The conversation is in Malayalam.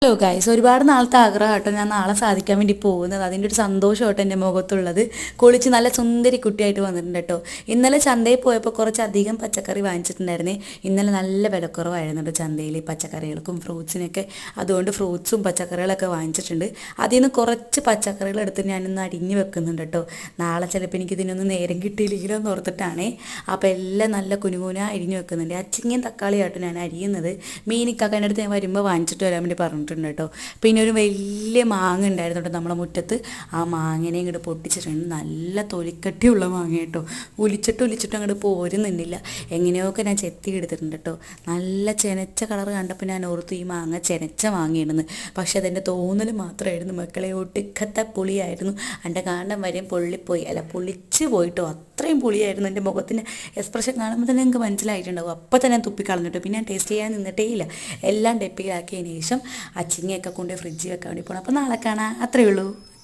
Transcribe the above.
ഹലോ ഗൈസ്, ഒരുപാട് നാളത്തെ ആഗ്രഹം കേട്ടോ ഞാൻ നാളെ സാധിക്കാൻ വേണ്ടി പോകുന്നത്. അതിൻ്റെ ഒരു സന്തോഷം കേട്ടോ എൻ്റെ മുഖത്തുള്ളത്. കുളിച്ച് നല്ല സുന്ദരി കുട്ടിയായിട്ട് വന്നിട്ടുണ്ട് കേട്ടോ. ഇന്നലെ ചന്തയിൽ പോയപ്പോൾ കുറച്ചധികം പച്ചക്കറി വാങ്ങിച്ചിട്ടുണ്ടായിരുന്നേ. ഇന്നലെ നല്ല വിലക്കുറവായിരുന്നു കേട്ടോ ചന്തയിൽ പച്ചക്കറികൾക്കും ഫ്രൂട്ട്സിനൊക്കെ. അതുകൊണ്ട് ഫ്രൂട്ട്സും പച്ചക്കറികളൊക്കെ വാങ്ങിച്ചിട്ടുണ്ട്. അതിൽ നിന്ന് കുറച്ച് പച്ചക്കറികൾ എടുത്ത് ഞാനിന്ന് അരിഞ്ഞ് വെക്കുന്നുണ്ട് കേട്ടോ. നാളെ ചിലപ്പോൾ എനിക്ക് ഇതിനൊന്നും നേരം കിട്ടിയില്ലെങ്കിലോ എന്ന് ഓർത്തിട്ടാണേ. അപ്പോൾ എല്ലാം നല്ല കുനുകുന അരിഞ്ഞ് വെക്കുന്നുണ്ട്. അച്ചിങ്ങയും തക്കാളിയാട്ടോ ഞാൻ അരിയുന്നത്. മീനിക്കാക്കൻ്റെ അടുത്ത് ഞാൻ വരുമ്പോൾ വാങ്ങിച്ചിട്ട് വരാൻ വേണ്ടി പറഞ്ഞിട്ടുണ്ട് കേട്ടോ. പിന്നെ ഒരു വലിയ മാങ്ങ ഉണ്ടായിരുന്നു കേട്ടോ നമ്മളെ മുറ്റത്ത്. ആ മാങ്ങനെ ഇങ്ങോട്ട് പൊട്ടിച്ചിട്ടുണ്ട്. നല്ല തൊലിക്കട്ടിയുള്ള മാങ്ങ കേട്ടോ. ഒലിച്ചിട്ട് അങ്ങോട്ട് പോരുന്നില്ല. എങ്ങനെയൊക്കെ ഞാൻ ചെത്തി എടുത്തിട്ടുണ്ട് കേട്ടോ. നല്ല ചെനച്ച കളർ കണ്ടപ്പോൾ ഞാൻ ഓർത്തു ഈ മാങ്ങ ചെനച്ച മാങ്ങയാണെന്ന്. പക്ഷെ അതെൻ്റെ തോന്നൽ മാത്രമായിരുന്നു മക്കളെ. ഒടുക്കത്തെ പുളിയായിരുന്നു. എൻ്റെ കാണ്ടം വരെയും പൊള്ളിപ്പോയി, അല്ല പൊളിച്ച് പോയിട്ടോ. അത്രയും പുളിയായിരുന്നു. എൻ്റെ മുഖത്തിൻ്റെ എക്സ്പ്രഷൻ കാണുമ്പോൾ തന്നെ നിങ്ങൾക്ക് മനസ്സിലായിട്ടുണ്ടാവും. അപ്പോൾ തന്നെ ഞാൻ തുപ്പിക്കളഞ്ഞിട്ടോ. പിന്നെ ഞാൻ ടേസ്റ്റ് ചെയ്യാൻ നിന്നിട്ടേ ഇല്ല. എല്ലാം ഡെപ്പിലാക്കിയതിന് ശേഷം അച്ചിങ്ങയൊക്കെ കൊണ്ട് ഫ്രിഡ്ജിൽ വെക്കാൻ വേണ്ടി പോകണം. അപ്പോൾ നാളെ കാണാം. അത്രയേ ഉള്ളൂ.